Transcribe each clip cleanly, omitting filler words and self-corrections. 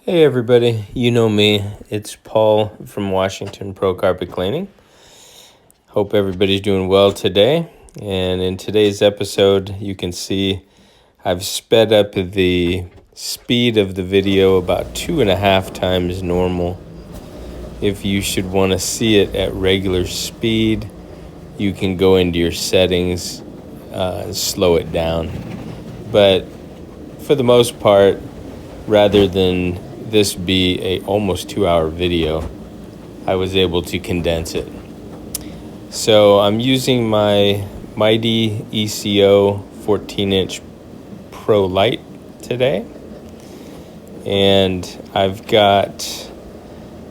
Hey everybody, you know me, it's Paul from Washington Pro Carpet Cleaning. Hope everybody's doing well today. And in today's episode, you can see I've sped up the speed of the video about 2.5 times normal. If you should want to see it at regular speed, you can go into your settings and slow it down. But for the most part, rather than this be a almost 2-hour video, I was able to condense it. So I'm using my Mighty ECO 14-inch Pro Light today. And I've got,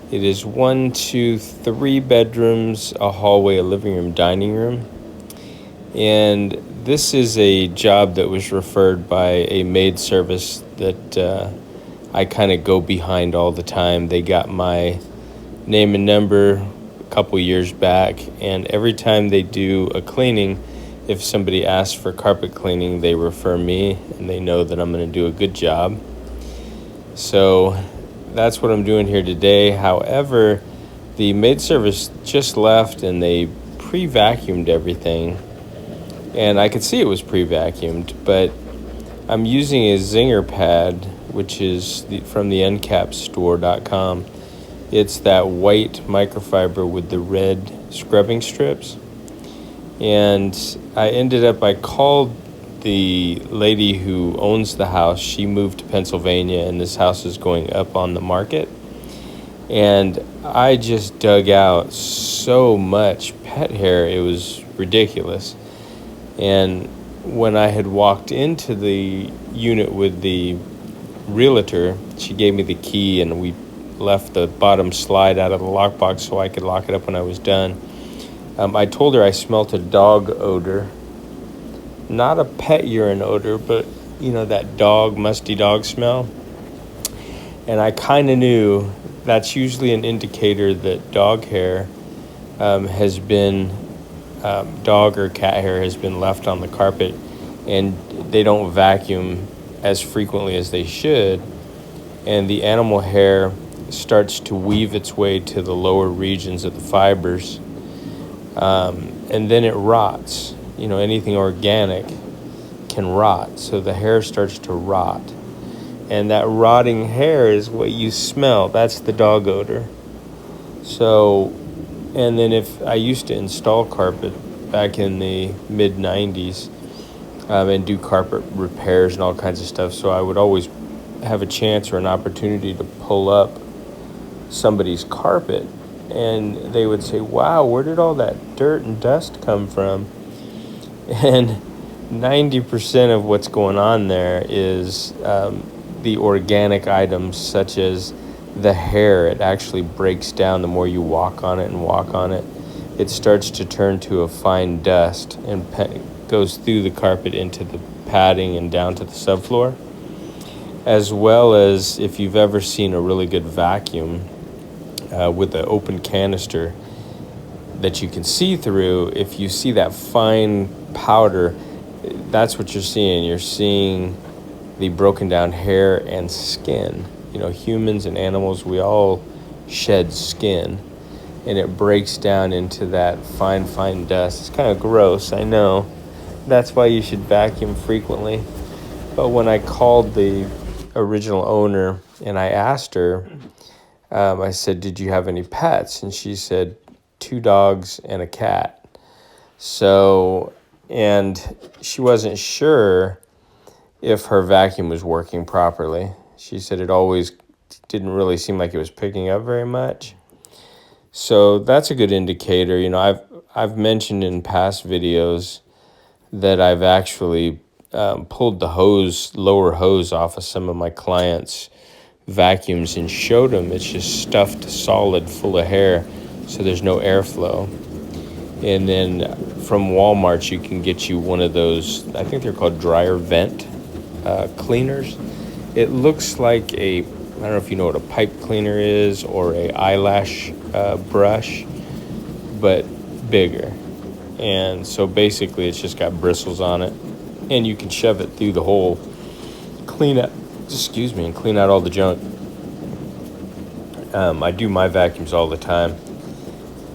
it is 3 bedrooms, a hallway, a living room, dining room. And this is a job that was referred by a maid service that I kind of go behind all the time. They got my name and number a couple years back, and every time they do a cleaning, if somebody asks for carpet cleaning, they refer me, and they know that I'm going to do a good job. So that's what I'm doing here today. However, the maid service just left, and they pre-vacuumed everything, and I could see it was pre-vacuumed, but I'm using a Zinger pad, which is from the Encapsulation.com. It's that white microfiber with the red scrubbing strips. And I called the lady who owns the house. She moved to Pennsylvania, and this house is going up on the market. And I just dug out so much pet hair, it was ridiculous. And when I had walked into the unit with the realtor, she gave me the key, and we left the bottom slide out of the lockbox so I could lock it up when I was done. I told her I smelt a dog odor, not a pet urine odor, but that musty dog smell. And I kind of knew that's usually an indicator that dog hair has been dog or cat hair has been left on the carpet, and they don't vacuum as frequently as they should, and the animal hair starts to weave its way to the lower regions of the fibers, and then it rots. Anything organic can rot, so the hair starts to rot, and that rotting hair is what you smell. That's the dog odor. So, and then if I used to install carpet back in the mid-90s and do carpet repairs and all kinds of stuff, so I would always have a chance or an opportunity to pull up somebody's carpet, and they would say, wow, where did all that dirt and dust come from? And 90% of what's going on there is the organic items, such as the hair. It actually breaks down the more you walk on it and walk on it. It starts to turn to a fine dust and goes through the carpet into the padding and down to the subfloor. As well as, if you've ever seen a really good vacuum with an open canister that you can see through, if you see that fine powder, that's what you're seeing. You're seeing the broken down hair and skin. Humans and animals, we all shed skin, and it breaks down into that fine dust. It's kind of gross, I know. That's why you should vacuum frequently. But when I called the original owner and I asked her, I said, did you have any pets? And she said 2 dogs and a cat. So, and she wasn't sure if her vacuum was working properly. She said it always didn't really seem like it was picking up very much. So that's a good indicator. I've mentioned in past videos that I've actually pulled the lower hose off of some of my clients' vacuums and showed them it's just stuffed solid full of hair, so there's no airflow. And then from Walmart, you can get you one of those, I think they're called dryer vent cleaners. It looks like I don't know if you know what a pipe cleaner is or a eyelash brush, but bigger. And so basically it's just got bristles on it, and you can shove it through the hole, clean out all the junk. I do my vacuums all the time.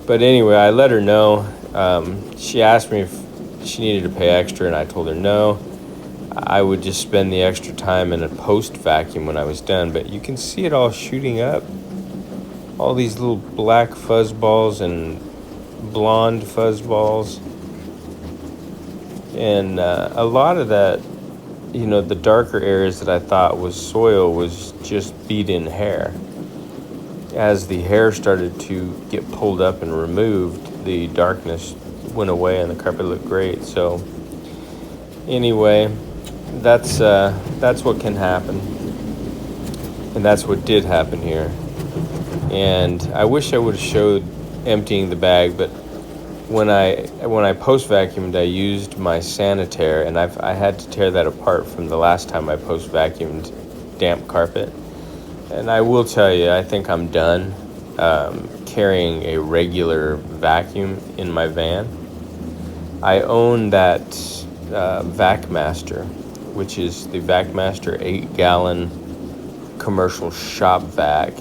But anyway, I let her know. She asked me if she needed to pay extra, and I told her no. I would just spend the extra time in a post vacuum when I was done. But you can see it all shooting up. All these little black fuzz balls and blonde fuzz balls. And a lot of that, the darker areas that I thought was soil was just beat-in hair. As the hair started to get pulled up and removed, the darkness went away and the carpet looked great. So anyway, that's what can happen, and that's what did happen here. And I wish I would have showed emptying the bag, but when I post vacuumed, I used my sanitaire, and I had to tear that apart from the last time I post vacuumed damp carpet. And I will tell you, I think I'm done carrying a regular vacuum in my van. I own that VacMaster, which is the VacMaster 8-gallon commercial shop vac,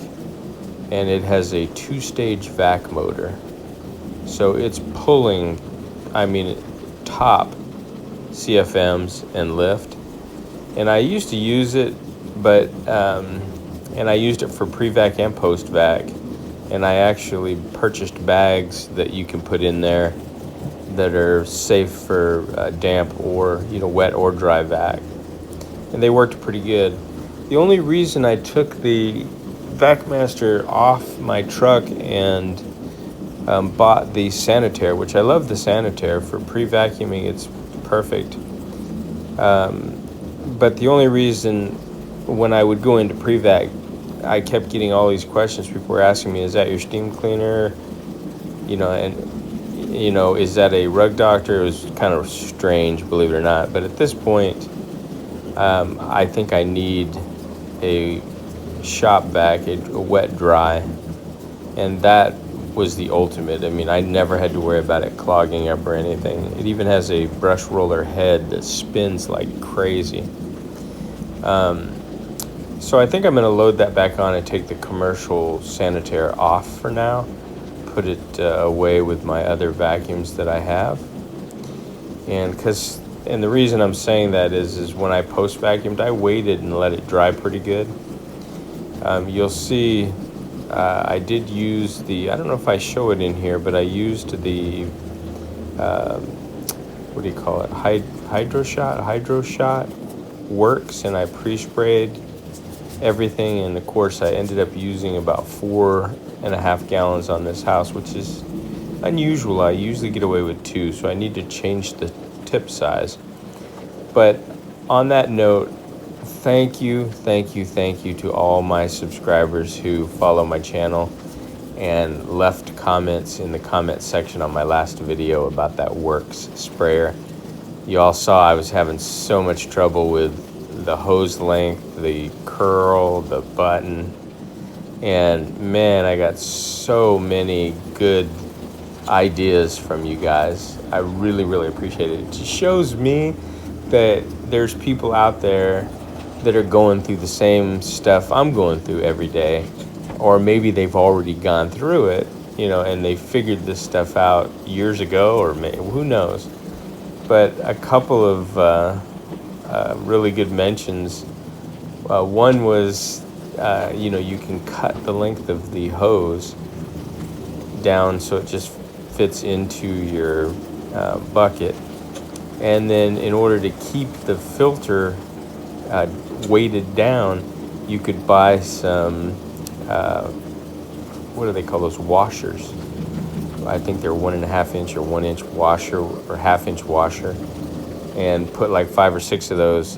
and it has a 2-stage vac motor. So it's pulling, top CFMs and lift. And I used to use it, but and I used it for pre-vac and post-vac. And I actually purchased bags that you can put in there that are safe for damp or wet or dry vac. And they worked pretty good. The only reason I took the VacMaster off my truck and bought the sanitaire, which I love the sanitaire for pre-vacuuming, it's perfect. But the only reason when I would go into pre-vac, I kept getting all these questions. People were asking me, is that your steam cleaner? Is that a rug doctor? It was kind of strange, believe it or not. But at this point, I think I need a shop vac, a wet dry. And that was the ultimate. I never had to worry about it clogging up or anything. It even has a brush roller head that spins like crazy. So I think I'm going to load that back on and take the commercial sanitaire off for now. Put it away with my other vacuums that I have. And the reason I'm saying that is when I post vacuumed, I waited and let it dry pretty good. You'll see I did use I don't know if I show it in here, but I used the, what do you call it? Hydro shot works, and I pre-sprayed everything. And of course I ended up using about 4.5 gallons on this house, which is unusual. I usually get away with 2, so I need to change the tip size. But on that note, thank you to all my subscribers who follow my channel and left comments in the comment section on my last video about that Works sprayer. You all saw I was having so much trouble with the hose length, the curl, the button, and man, I got so many good ideas from you guys. I really appreciate it. It just shows me that there's people out there that are going through the same stuff I'm going through every day, or maybe they've already gone through it, and they figured this stuff out years ago, or who knows. But a couple of really good mentions. One was, you can cut the length of the hose down so it just fits into your bucket. And then in order to keep the filter weighted down, you could buy some, what do they call those, washers? I think they're 1.5 inch or 1 inch washer or half-inch washer, and put like 5 or 6 of those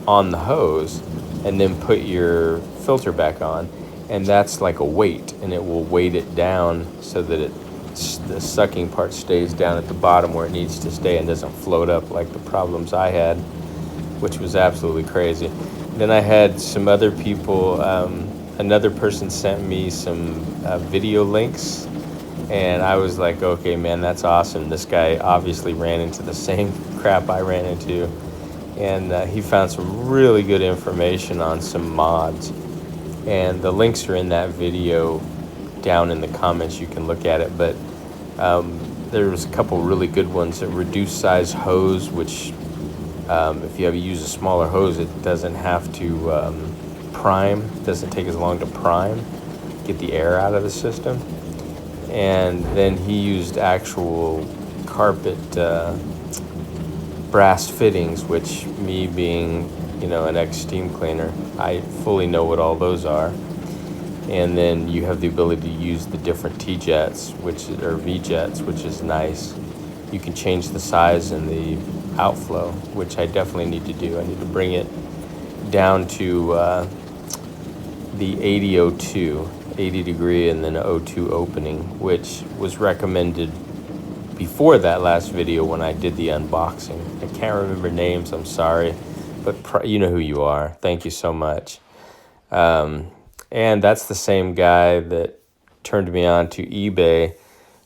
on the hose, and then put your filter back on, and that's like a weight, and it will weight it down so that the sucking part stays down at the bottom where it needs to stay and doesn't float up like the problems I had, which was absolutely crazy. Then I had some other people, another person sent me some video links, and I was like, okay, man, that's awesome. This guy obviously ran into the same crap I ran into, and he found some really good information on some mods. And the links are in that video down in the comments. You can look at it. But there's a couple really good ones. A reduced size hose, which if you use a smaller hose, it doesn't have to prime. It doesn't take as long to prime, get the air out of the system. And then he used actual carpet brass fittings, which, me being an ex-steam cleaner, I fully know what all those are. And then you have the ability to use the different T-jets, or V-jets, which is nice. You can change the size and the outflow, which I definitely need to do. I need to bring it down to the 80 degree, and then O2 opening, which was recommended before that last video when I did the unboxing. I can't remember names, I'm sorry, but you know who you are. Thank you so much. And that's the same guy that turned me on to eBay,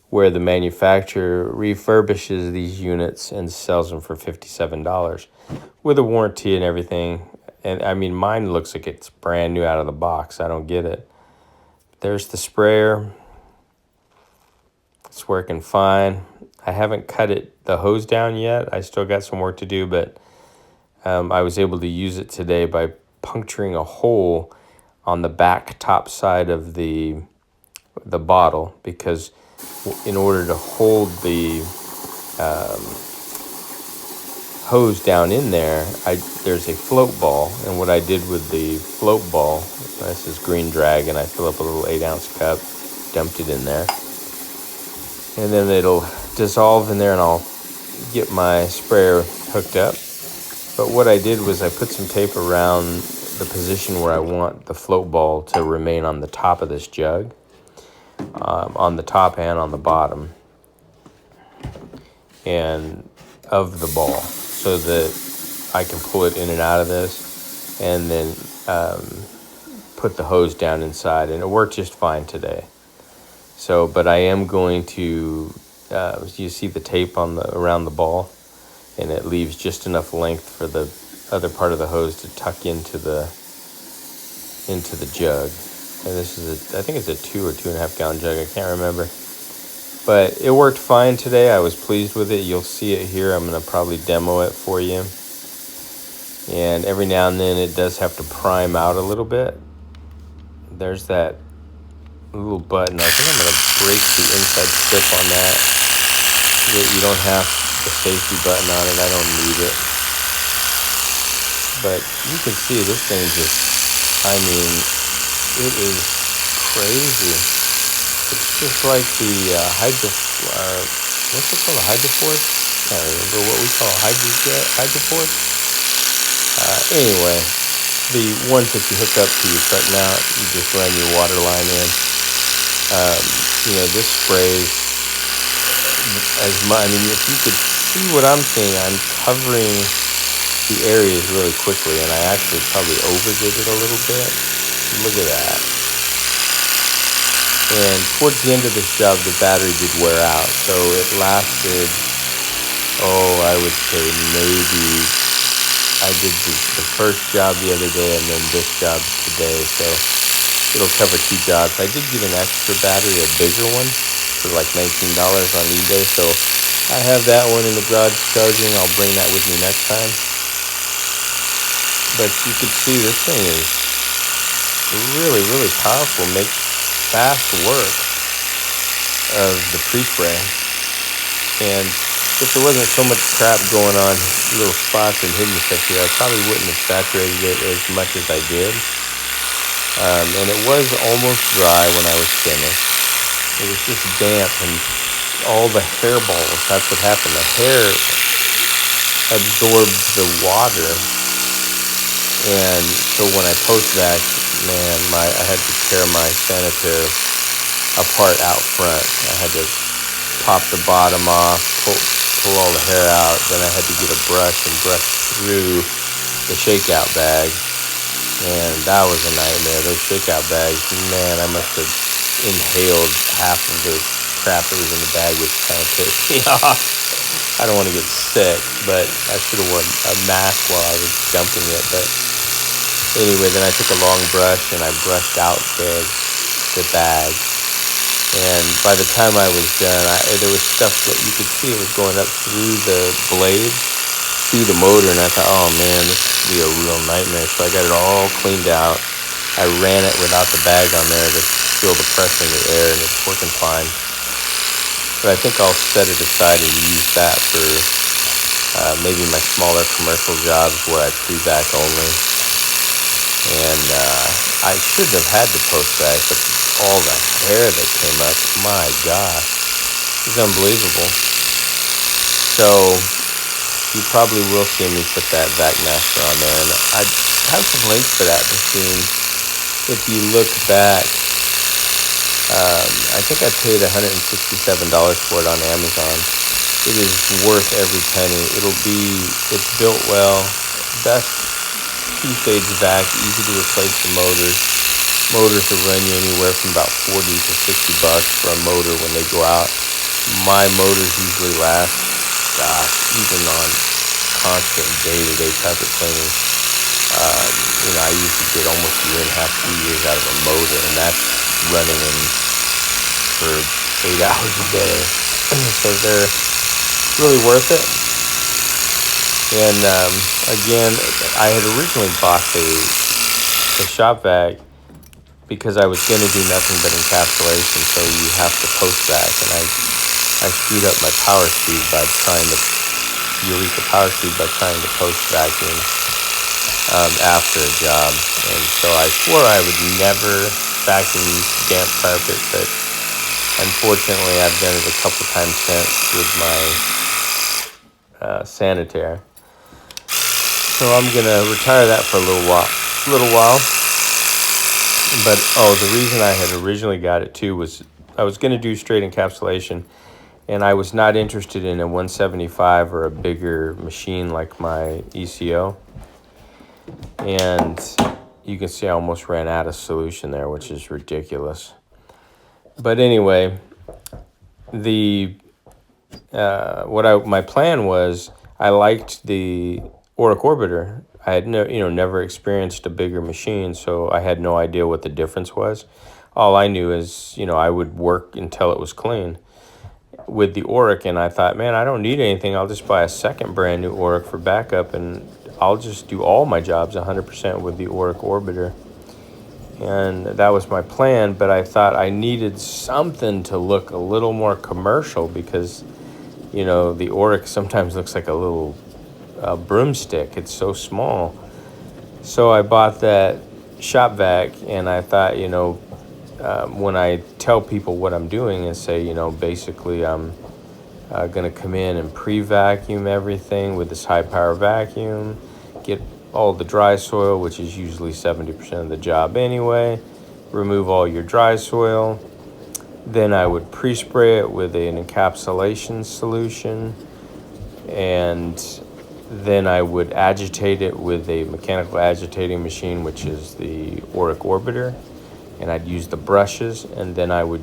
where the manufacturer refurbishes these units and sells them for $57 with a warranty and everything. And I mean, mine looks like it's brand new out of the box. I don't get it. There's the sprayer. It's working fine. I haven't cut the hose down yet. I still got some work to do, but I was able to use it today by puncturing a hole on the back top side of the bottle, because in order to hold the hose down in there, there's a float ball, and what I did with the float ball, this is Green Dragon, I fill up a little 8-ounce cup, dumped it in there, and then it'll dissolve in there, and I'll get my sprayer hooked up. But what I did was I put some tape around the position where I want the float ball to remain on the top of this jug, on the top and on the bottom and of the ball, so that I can pull it in and out of this, and then put the hose down inside, and it worked just fine today. So, but I am going to, you see the tape around the ball, and it leaves just enough length for the other part of the hose to tuck into the jug. And this is I think it's a 2 or 2.5 gallon jug. I can't remember. But it worked fine today. I was pleased with it. You'll see it here. I'm going to probably demo it for you. And every now and then it does have to prime out a little bit. There's that little button. I think I'm going to break the inside strip on that. You don't have the safety button on it. I don't need it. But you can see this thing it is crazy. It's just like the what's it called, a hydroforce? Can't remember what we call hydroforce. Anyway, the ones that you hook up to your truck now, you just run your water line in. This sprays as much. I mean, if you could see what I'm seeing, I'm covering the areas really quickly, and I actually probably overdid it a little bit. Look at that. And towards the end of this job, the battery did wear out, so it lasted, I would say maybe, I did the first job the other day and then this job today, so it'll cover 2 jobs. I did get an extra battery, a bigger one, for like $19 on eBay, so I have that one in the garage charging. I'll bring that with me next time. But you can see this thing is really, really powerful. Makes fast work of the pre-spray. And if there wasn't so much crap going on, little spots and hidden stuff here, I probably wouldn't have saturated it as much as I did. And it was almost dry when I was finished. It was just damp, and all the hairballs, that's what happened. The hair absorbed the water. And so when I post-vac, man, I had to tear my sanitaire apart out front. I had to pop the bottom off, pull all the hair out. Then I had to get a brush and brush through the shakeout bag. And that was a nightmare. Those shakeout bags, man, I must have inhaled half of the crap that was in the bag, which kind of pissed me off. I don't want to get sick, but I should have worn a mask while I was dumping it. But Anyway, then I took a long brush and I brushed out the bag. And by the time I was done, there was stuff that you could see it was going up through the blade, through the motor, and I thought, oh man, this could be a real nightmare. So I got it all cleaned out. I ran it without the bag on there to feel the pressure in the air, and it's working fine. But I think I'll set it aside and use that for maybe my smaller commercial jobs where I pre-vac only. And I shouldn't have had the post-vac, but all the hair that came up, my gosh, it's unbelievable. So you probably will see me put that Vac Master on there, and I have some links for that machine. If you look back, I think I paid $167 for it on Amazon. It is worth every penny. It's built well, best two-stage vac, easy to replace the motors. Motors will run you anywhere from about $40 to $60 for a motor when they go out. My motors usually last, even on constant day-to-day carpet cleaning. I usually get almost a year and a half, 2 years out of a motor, and that's running for 8 hours a day. So they're really worth it. And again, I had originally bought the shop vac because I was going to do nothing but encapsulation, so you have to post vac, and I screwed up my power speed by trying to post vacuum after a job, and so I swore I would never vacuum damp carpet, but unfortunately I've done it a couple times since with my sanitaire. So I'm gonna retire that for a little while. But the reason I had originally got it too was I was gonna do straight encapsulation, and I was not interested in a 175 or a bigger machine like my ECO. And you can see I almost ran out of solution there, which is ridiculous. But anyway, my plan was I liked the Auric Orbiter. I had never experienced a bigger machine, so I had no idea what the difference was. All I knew is I would work until it was clean with the Auric, and I thought, man, I don't need anything. I'll just buy a second brand new Auric for backup, and I'll just do all my jobs 100% with the Auric Orbiter. And that was my plan, but I thought I needed something to look a little more commercial because, the Auric sometimes looks like a little broomstick. It's so small. So I bought that shop vac, and I thought, when I tell people what I'm doing and say, basically I'm going to come in and pre-vacuum everything with this high-power vacuum, get all the dry soil, which is usually 70% of the job anyway, remove all your dry soil. Then I would pre-spray it with an encapsulation solution, and then I would agitate it with a mechanical agitating machine, which is the Auric Orbiter, and I'd use the brushes, and then I would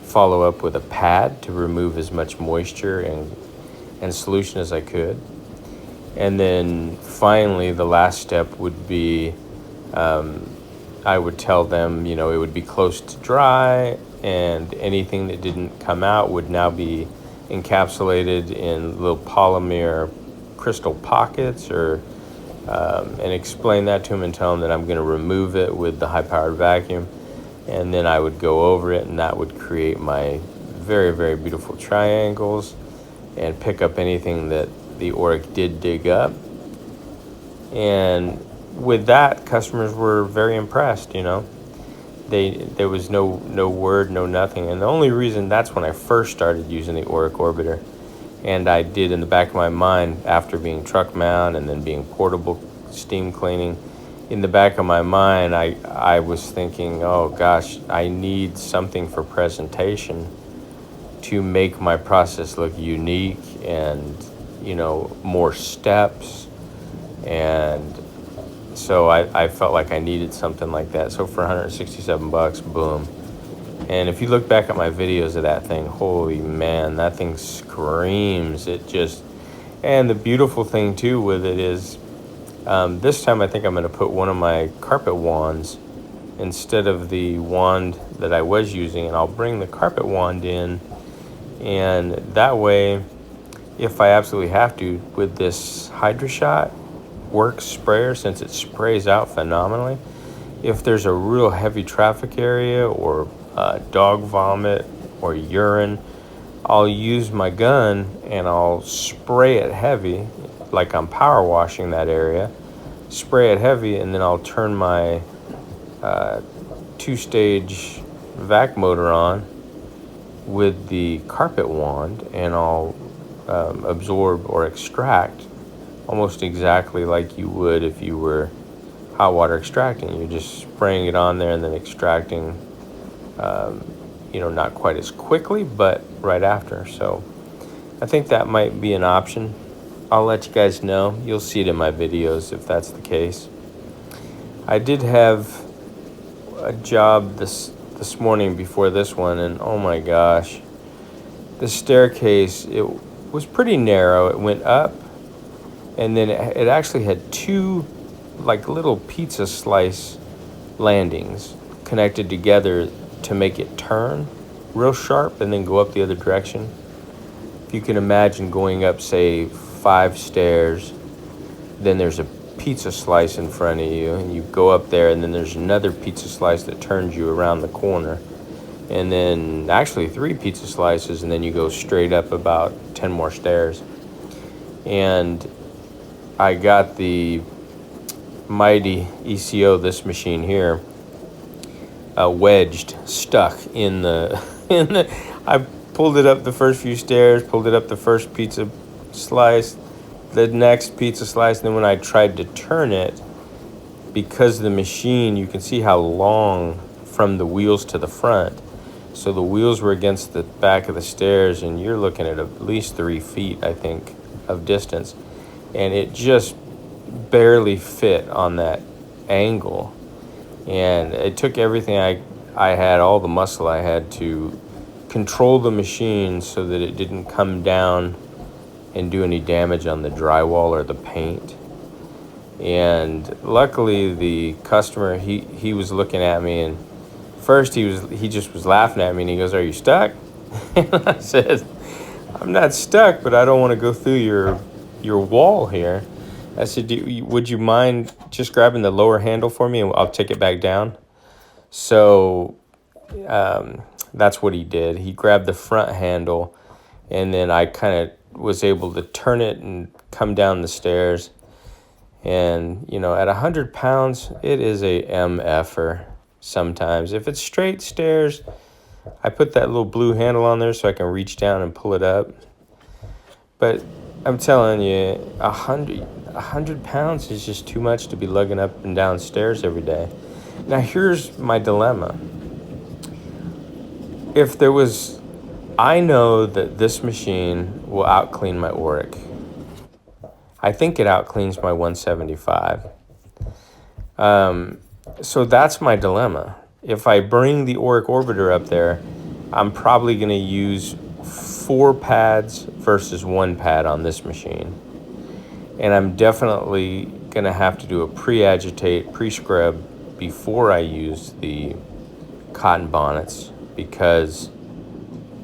follow up with a pad to remove as much moisture and solution as I could. And then finally, the last step would be I would tell them, it would be close to dry, and anything that didn't come out would now be encapsulated in little polymer crystal pockets, and explain that to them and tell them that I'm going to remove it with the high-powered vacuum, and then I would go over it, and that would create my very, very beautiful triangles and pick up anything that the Auric did dig up. And with that, customers were very impressed. There was no word, no nothing. And the only reason, that's when I first started using the Auric Orbiter. And I did, in the back of my mind, after being truck mount and then being portable steam cleaning, in the back of my mind, I was thinking, oh gosh, I need something for presentation to make my process look unique and more steps. And so I felt like I needed something like that. So for $167, boom. And if you look back at my videos of that thing, holy man, that thing screams. And the beautiful thing too with it is This time I think I'm going to put one of my carpet wands instead of the wand that I was using, and I'll bring the carpet wand in, and that way, if I absolutely have to, with this HydroShot Works sprayer, since it sprays out phenomenally, if there's a real heavy traffic area or dog vomit or urine, I'll use my gun and I'll spray it heavy, like I'm power washing that area, spray it heavy, and then I'll turn my two-stage vac motor on with the carpet wand, and I'll absorb or extract almost exactly like you would if you were hot water extracting. You're just spraying it on there and then extracting, not quite as quickly, but right after. So I think that might be an option. I'll let you guys know. You'll see it in my videos if that's the case. I did have a job this morning before this one, and oh my gosh, the staircase, it was pretty narrow. It went up, and then it actually had two like little pizza slice landings connected together to make it turn real sharp and then go up the other direction. If you can imagine going up, say, 5 stairs, then there's a pizza slice in front of you, and you go up there, and then there's another pizza slice that turns you around the corner, and then actually 3 pizza slices, and then you go straight up about 10 more stairs. And I got the mighty ECO, this machine here, wedged, stuck in the I pulled it up the first few stairs, pulled it up the first pizza slice, the next pizza slice, and then when I tried to turn it, because the machine, you can see how long from the wheels to the front, so the wheels were against the back of the stairs, and you're looking at least 3 feet, I think, of distance, and it just barely fit on that angle. And it took everything I had, all the muscle I had, to control the machine so that it didn't come down and do any damage on the drywall or the paint. And luckily the customer, he was looking at me, and first he just was laughing at me, and he goes, "Are you stuck?" And I said, "I'm not stuck, but I don't want to go through your wall here." I said, "Would you mind just grabbing the lower handle for me, and I'll take it back down?" So that's what he did. He grabbed the front handle, and then I kind of was able to turn it and come down the stairs. And, at 100 pounds, it is a MFer sometimes. If it's straight stairs, I put that little blue handle on there so I can reach down and pull it up. But I'm telling you, 100 pounds is just too much to be lugging up and down stairs every day. Now, here's my dilemma. I know that this machine will out-clean my Auric. I think it out-cleans my 175. So that's my dilemma. If I bring the Auric Orbiter up there, I'm probably going to use 4 pads versus 1 pad on this machine. And I'm definitely going to have to do a pre-agitate, pre-scrub before I use the cotton bonnets, because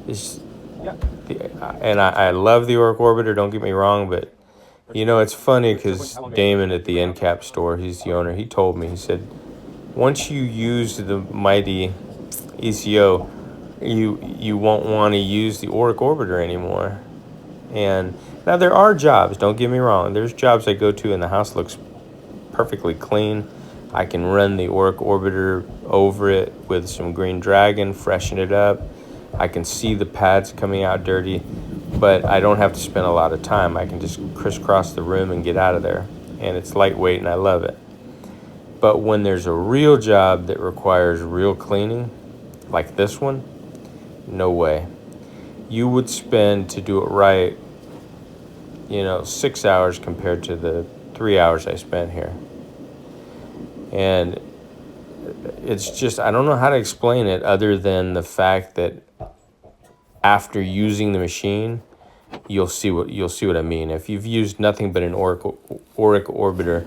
I love the Auric Orbiter, don't get me wrong, but it's funny because Damon at the Encap store, he's the owner, he told me, he said, once you use the mighty ECO, you won't want to use the Auric Orbiter anymore. And now there are jobs, don't get me wrong, there's jobs I go to and the house looks perfectly clean. I can run the Auric Orbiter over it with some Green Dragon, freshen it up. I can see the pads coming out dirty, but I don't have to spend a lot of time. I can just crisscross the room and get out of there. And it's lightweight and I love it. But when there's a real job that requires real cleaning, like this one, no way. You would spend, to do it right, 6 hours compared to the 3 hours I spent here. And it's just, I don't know how to explain it other than the fact that after using the machine, you'll see what I mean. If you've used nothing but an Auric Orbiter,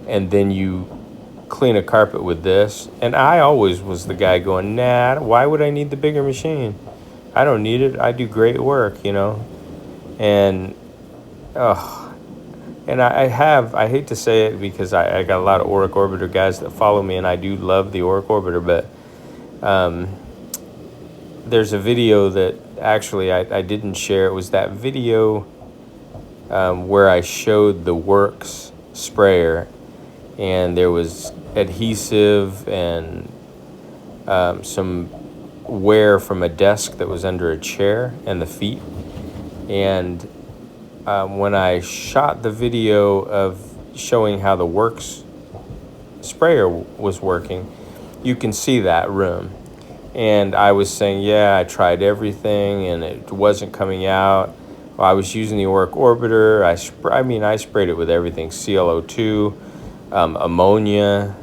and then you clean a carpet with this. And I always was the guy going, nah, why would I need the bigger machine? I don't need it. I do great work, you know. And and I hate to say it because I got a lot of Auric Orbiter guys that follow me, and I do love the Auric Orbiter, but there's a video that actually I didn't share. It was that video where I showed the Works sprayer, and there was adhesive and some wear from a desk that was under a chair and the feet. And when I shot the video of showing how the Works sprayer was working, you can see that room. And I was saying, yeah, I tried everything and it wasn't coming out. Well, I was using the Auric Orbiter. I sprayed it with everything, ClO2, ammonia.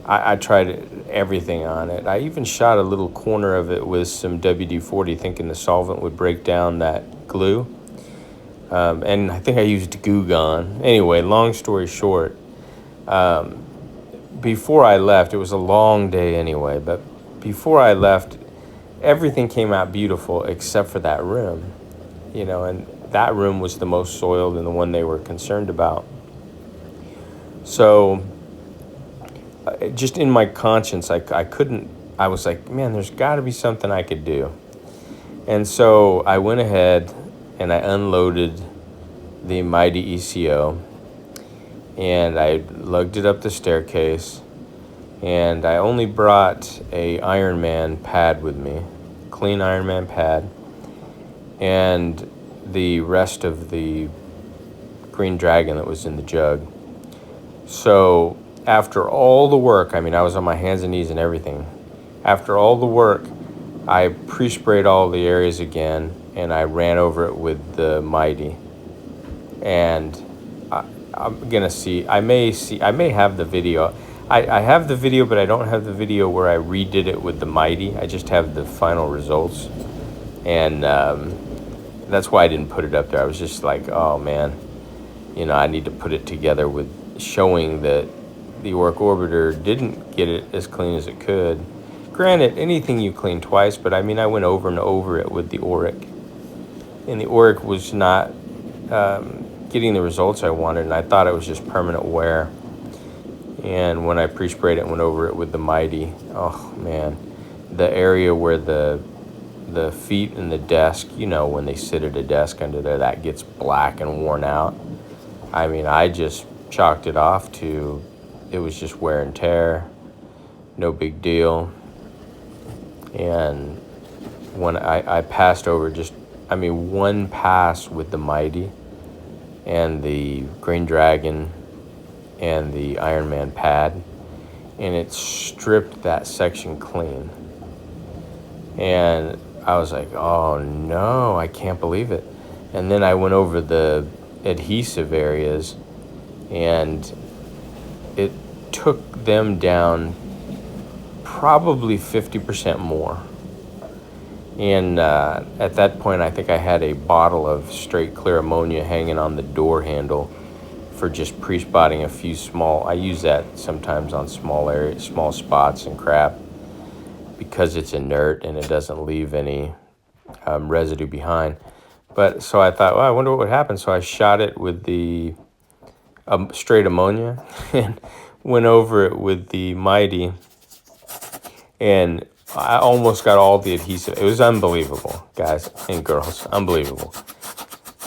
I tried everything on it. I even shot a little corner of it with some WD-40, thinking the solvent would break down that glue. And I think I used Goo Gone. Anyway, long story short, before I left, it was a long day anyway, but before I left, everything came out beautiful except for that room, you know, and that room was the most soiled and the one they were concerned about. So just in my conscience, I was like, man, there's got to be something I could do. And so I went ahead and I unloaded the Mighty ECO, and I lugged it up the staircase, and I only brought a Ironman pad with me, clean Ironman pad, and the rest of the Green Dragon that was in the jug. So after all the work, I was on my hands and knees and everything. After all the work, I pre-sprayed all the areas again, and I ran over it with the Mighty. And I'm gonna see. I may have the video. I have the video, but I don't have the video where I redid it with the Mighty. I just have the final results, and that's why I didn't put it up there. I was just like, oh man, you know, I need to put it together with showing that the Auric Orbiter didn't get it as clean as it could. Granted, anything you clean twice, but I went over and over it with the Auric, and the Auric was not getting the results I wanted, and I thought it was just permanent wear. And when I pre-sprayed it and went over it with the Mighty, oh man, the area where the feet and the desk, you know, when they sit at a desk under there, that gets black and worn out. I just chalked it off to, it was just wear and tear, no big deal. And when I passed over one pass with the Mighty and the Green Dragon and the Ironman pad, and it stripped that section clean. And I was like, oh no, I can't believe it. And then I went over the adhesive areas, and it took them down probably 50% more. And at that point, I think I had a bottle of straight clear ammonia hanging on the door handle for just pre-spotting a few small. I use that sometimes on small areas, small spots and crap, because it's inert and it doesn't leave any residue behind. But so I thought, well, I wonder what would happen. So I shot it with the straight ammonia and went over it with the Mighty, and I almost got all the adhesive. It was unbelievable, guys and girls, unbelievable.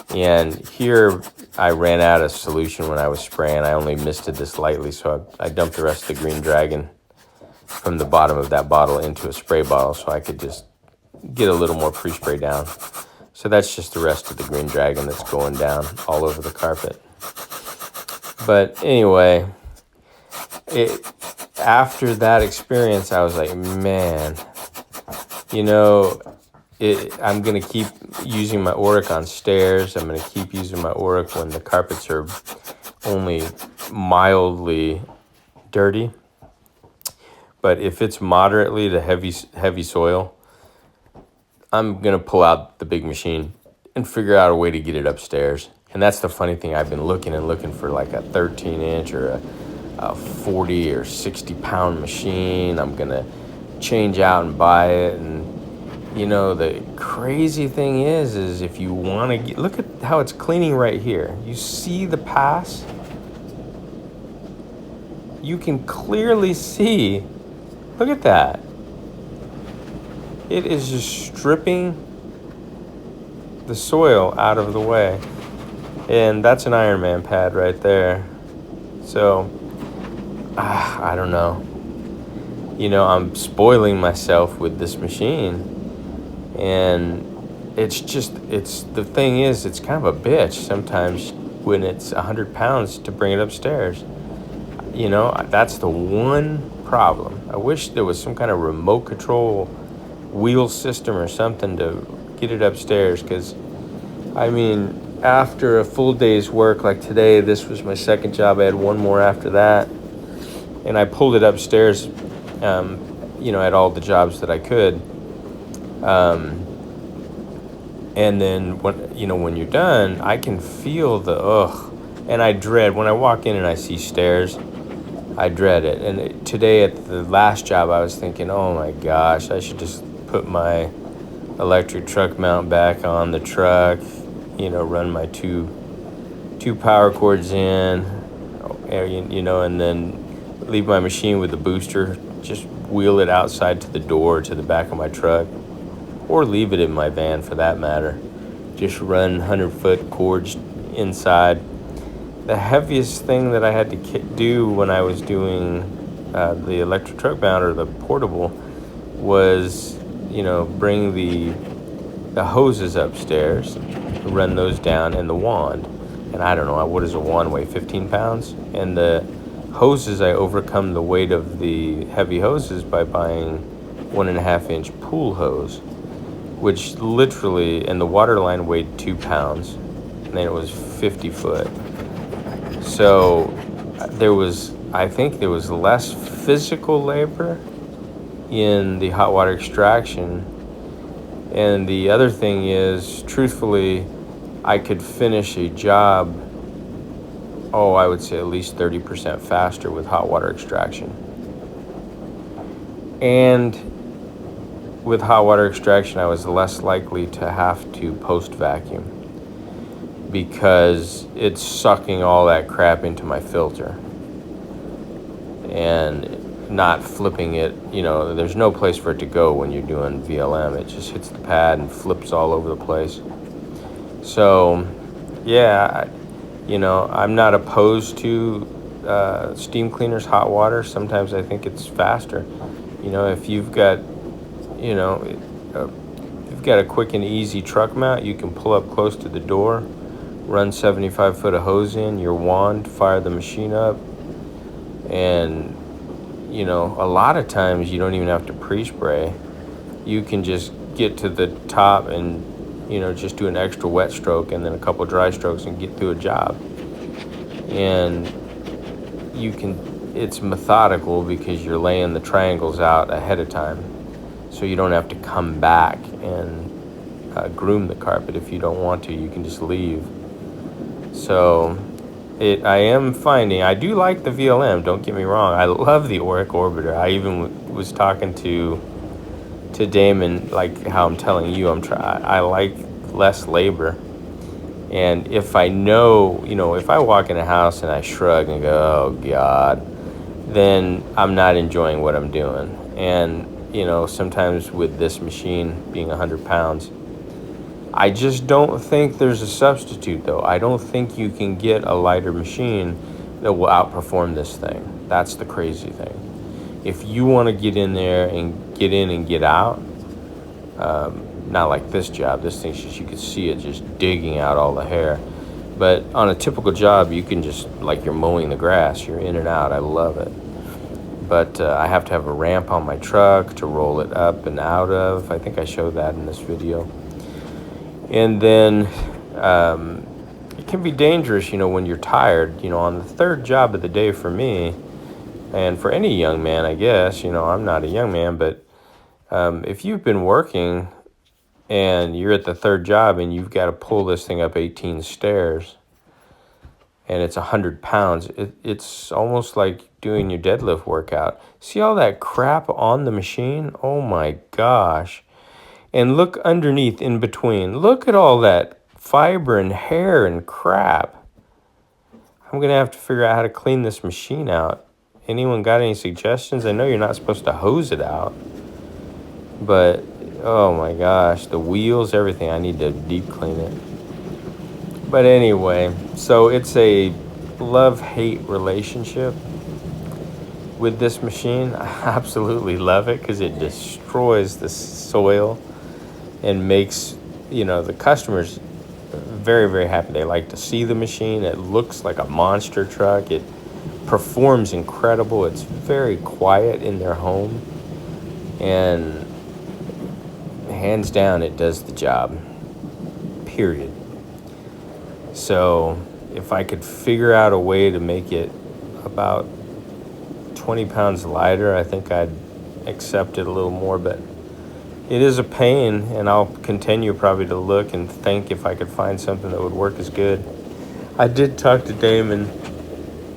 And here I ran out of solution when I was spraying. I only misted this lightly, so I dumped the rest of the Green Dragon from the bottom of that bottle into a spray bottle so I could just get a little more pre-spray down. So that's just the rest of the Green Dragon that's going down all over the carpet. But anyway, after that experience, I was like, man, you know, I'm going to keep using my Auric on stairs. I'm going to keep using my Auric when the carpets are only mildly dirty. But if it's moderately to heavy soil, I'm going to pull out the big machine and figure out a way to get it upstairs. And that's the funny thing. I've been looking for like a 13-inch or a 40 or 60-pound machine. I'm going to change out and buy it. And, the crazy thing is if you want to get, look at how it's cleaning right here. You see the pass? You can clearly see, look at that. It is just stripping the soil out of the way. And that's an Ironman pad right there. So, I don't know. I'm spoiling myself with this machine. And the thing is, it's kind of a bitch sometimes when it's 100 pounds to bring it upstairs. That's the one problem. I wish there was some kind of remote control wheel system or something to get it upstairs, because after a full day's work like today, this was my second job. I had one more after that, and I pulled it upstairs at all the jobs that I could, and then when you're done, I can feel the and I dread when I walk in and I see stairs. I dread it. And today at the last job, I was thinking, oh my gosh, I should just put my electric truck mount back on the truck, run my two power cords in, and then leave my machine with the booster, just wheel it outside to the door, to the back of my truck, or leave it in my van for that matter. Just run 100-foot cords inside. The heaviest thing that I had to do when I was doing the electric truck mount, or the portable, was bring the hoses upstairs, run those down, and the wand. And I don't know, what does a wand weigh, 15 pounds? And the hoses, I overcome the weight of the heavy hoses by buying 1.5-inch pool hose, which literally, and the water line weighed 2 pounds, and then it was 50 foot. So I think there was less physical labor in the hot water extraction. And the other thing is, truthfully, I could finish a job, I would say at least 30% faster with hot water extraction. And with hot water extraction, I was less likely to have to post vacuum, because it's sucking all that crap into my filter and not flipping it. There's no place for it to go when you're doing VLM. It just hits the pad and flips all over the place. So, yeah, I'm not opposed to steam cleaners, hot water. Sometimes I think it's faster. If you've got, you've got a quick and easy truck mount, you can pull up close to the door, run 75 foot of hose in, your wand, fire the machine up, and a lot of times you don't even have to pre-spray. You can just get to the top and just do an extra wet stroke and then a couple dry strokes and get through a job. And it's methodical because you're laying the triangles out ahead of time, so you don't have to come back and groom the carpet. If you don't want to, you can just leave. So I am finding, I do like the VLM, don't get me wrong. I love the Auric Orbiter. I even was talking to Damon, like how I'm telling you, I like less labor. And if I know, if I walk in a house and I shrug and go, oh God, then I'm not enjoying what I'm doing. And, sometimes with this machine being 100 pounds, I just don't think there's a substitute, though. I don't think you can get a lighter machine that will outperform this thing. That's the crazy thing. If you want to get in there and get out, not like this job. This thing's just, you can see it just digging out all the hair. But on a typical job, you can just, like you're mowing the grass, you're in and out. I love it. But I have to have a ramp on my truck to roll it up and out of. I think I showed that in this video. And then it can be dangerous, when you're tired. On the third job of the day for me, and for any young man, I guess, I'm not a young man, but if you've been working and you're at the third job and you've got to pull this thing up 18 stairs, and it's 100 pounds. It's almost like doing your deadlift workout. See all that crap on the machine? Oh my gosh. And look underneath, in between. Look at all that fiber and hair and crap. I'm going to have to figure out how to clean this machine out. Anyone got any suggestions? I know you're not supposed to hose it out, but oh my gosh, the wheels, everything, I need to deep clean it. But anyway, so it's a love-hate relationship with this machine. I absolutely love it because it destroys the soil and makes, the customers very, very happy. They like to see the machine. It looks like a monster truck. It performs incredible. It's very quiet in their home, and hands down, it does the job, period. So if I could figure out a way to make it about 20 pounds lighter, I think I'd accept it a little more, but it is a pain, and I'll continue probably to look and think if I could find something that would work as good. I did talk to Damon,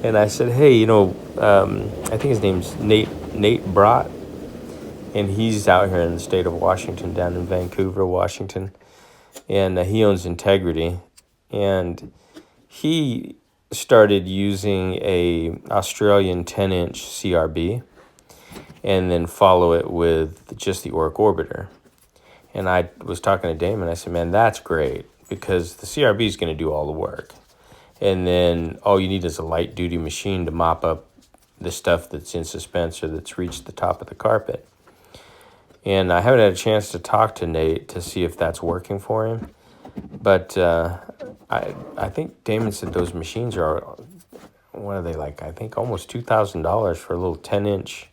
and I said, hey, I think his name's Nate Brott, and he's out here in the state of Washington, down in Vancouver, Washington, and he owns Integrity, and he started using a Australian 10-inch CRB, and then follow it with just the Oric Orbiter. And I was talking to Damon, I said, man, that's great, because the CRB is going to do all the work. And then all you need is a light-duty machine to mop up the stuff that's in suspense or that's reached the top of the carpet. And I haven't had a chance to talk to Nate to see if that's working for him. But I think Damon said those machines are, what are they like? I think almost $2,000 for a little 10-inch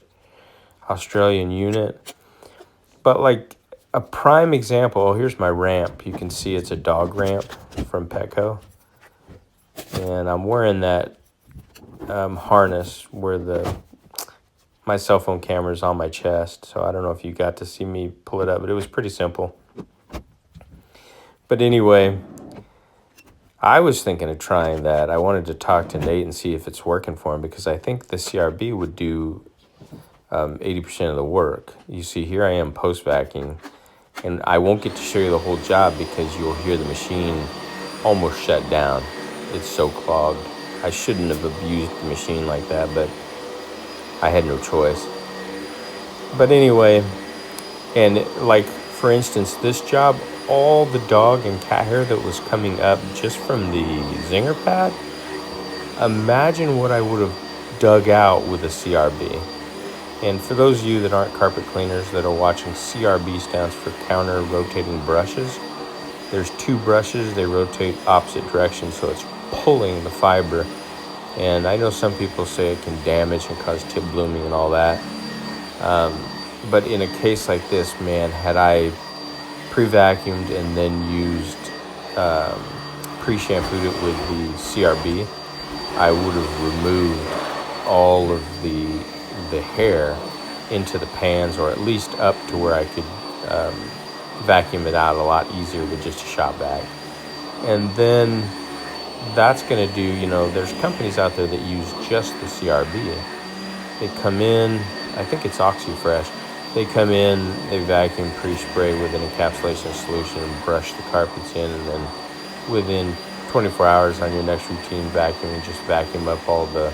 Australian unit. But like a prime example, here's my ramp. You can see it's a dog ramp from Petco. And I'm wearing that harness where my cell phone camera is on my chest. So I don't know if you got to see me pull it up, but it was pretty simple. But anyway, I was thinking of trying that. I wanted to talk to Nate and see if it's working for him, because I think the CRB would do 80% of the work. You see, here I am post-vacuuming, and I won't get to show you the whole job because you'll hear the machine almost shut down. It's so clogged. I shouldn't have abused the machine like that, but I had no choice. But anyway, and like, for instance, this job, all the dog and cat hair that was coming up just from the zinger pad, imagine what I would have dug out with a CRB. And for those of you that aren't carpet cleaners that are watching, CRB stands for counter rotating brushes. There's two brushes, they rotate opposite directions, so it's pulling the fiber. And I know some people say it can damage and cause tip blooming and all that. But in a case like this, man, had I pre-vacuumed and then used, pre-shampooed it with the CRB, I would have removed all of the hair into the pans, or at least up to where I could vacuum it out a lot easier with just a shop vac. And then that's going to do, there's companies out there that use just the CRB. They come in, I think it's OxyFresh. They come in, they vacuum, pre-spray with an encapsulation solution and brush the carpets in, and then within 24 hours on your next routine vacuum, you just vacuum up all the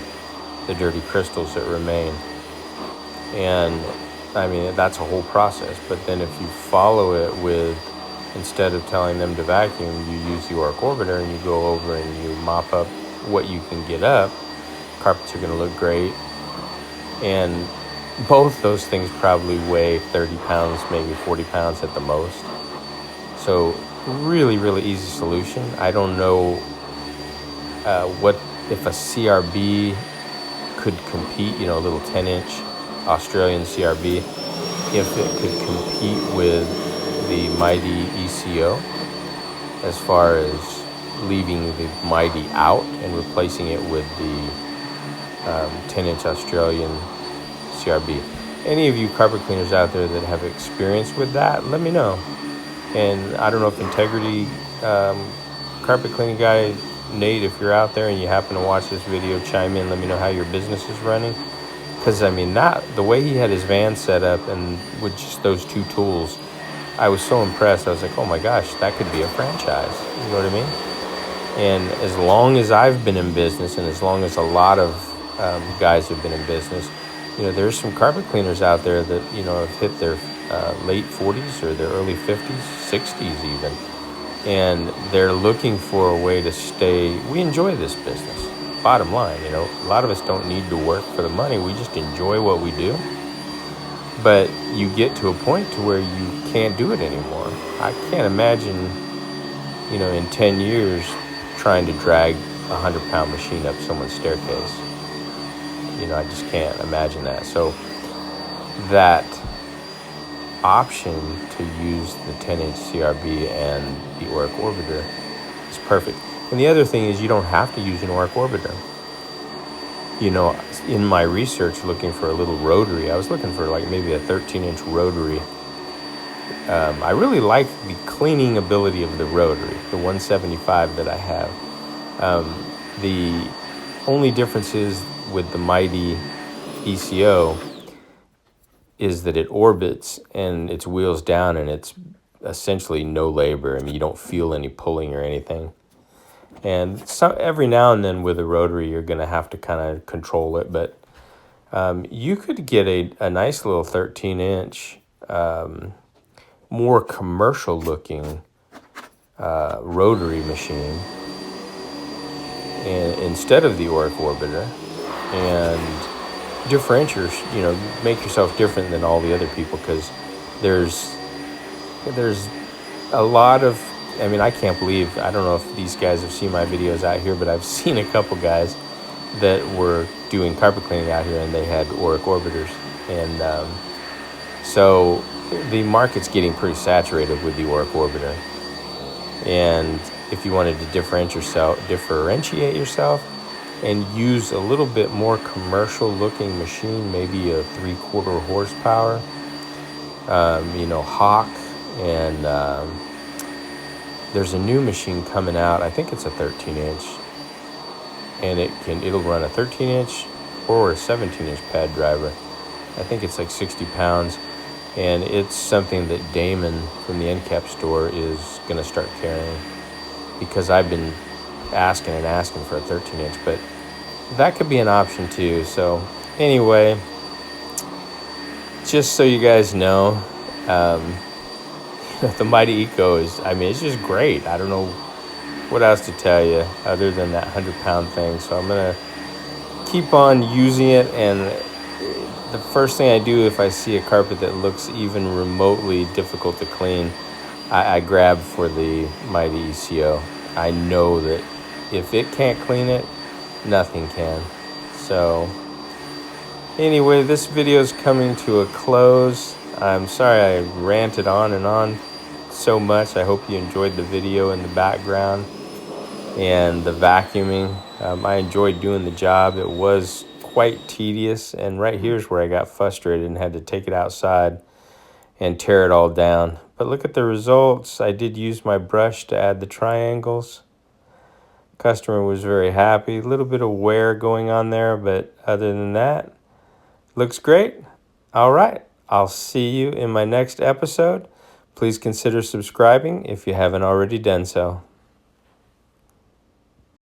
dirty crystals that remain. And I mean, that's a whole process. But then if you follow it with, instead of telling them to vacuum, you use the Oric Orbiter and you go over and you mop up what you can get up, carpets are going to look great. And both those things probably weigh 30 pounds, maybe 40 pounds at the most. So really, really easy solution. I don't know what if a CRB could compete, a little 10-inch Australian CRB, if it could compete with the Mighty ECO as far as leaving the Mighty out and replacing it with the 10-inch Australian CRB. Any of you carpet cleaners out there that have experience with that, let me know. And I don't know if Integrity carpet cleaning guy Nate, if you're out there and you happen to watch this video, chime in, let me know how your business is running. Because, I mean, the way he had his van set up and with just those two tools, I was so impressed. I was like, oh my gosh, that could be a franchise. You know what I mean? And as long as I've been in business, and as long as a lot of guys have been in business, there's some carpet cleaners out there that, have hit their late 40s or their early 50s, 60s even. And they're looking for a way to stay. We enjoy this business. Bottom line, a lot of us don't need to work for the money. We just enjoy what we do. But you get to a point to where you can't do it anymore. I can't imagine, in 10 years trying to drag a 100-pound machine up someone's staircase. I just can't imagine that. So that option to use the 10-inch CRB and the Auric Orbiter is perfect. And the other thing is you don't have to use an Auric Orbiter. In my research looking for a little rotary, I was looking for like maybe a 13-inch rotary. I really like the cleaning ability of the rotary, the 175 that I have. The only difference is with the Mighty ECO is that it orbits and its wheels down, and it's essentially no labor. I mean, you don't feel any pulling or anything. And so every now and then with a rotary, you're going to have to kind of control it. But you could get a nice little 13-inch, more commercial-looking rotary machine instead of the Auric Orbiter, and differentiate, make yourself different than all the other people, because there's a lot of, I can't believe, I don't know if these guys have seen my videos out here, but I've seen a couple guys that were doing carpet cleaning out here and they had Auric Orbiters. And so the market's getting pretty saturated with the Auric Orbiter. And if you wanted to differentiate yourself and use a little bit more commercial looking machine, maybe a 3/4 horsepower, Hawk, and there's a new machine coming out. I think it's a 13-inch, and it'll run a 13-inch or a 17-inch pad driver. I think it's like 60 pounds, and it's something that Damon from the Encap store is going to start carrying, because I've been asking for a 13-inch, but that could be an option too. So anyway, just so you guys know, the Mighty Eco is, it's just great. I don't know what else to tell you other than that 100-pound thing. So I'm going to keep on using it, and the first thing I do if I see a carpet that looks even remotely difficult to clean, I grab for the Mighty ECO. I know that if it can't clean it, nothing can. So anyway, this video is coming to a close. I'm sorry I ranted on and on so much. I hope you enjoyed the video in the background and the vacuuming. I enjoyed doing the job. It was quite tedious, and right here's where I got frustrated and had to take it outside and tear it all down. But look at the results. I did use my brush to add the triangles. Customer was very happy. A little bit of wear going on there, but other than that, looks great. All right, I'll see you in my next episode. Please consider subscribing if you haven't already done so.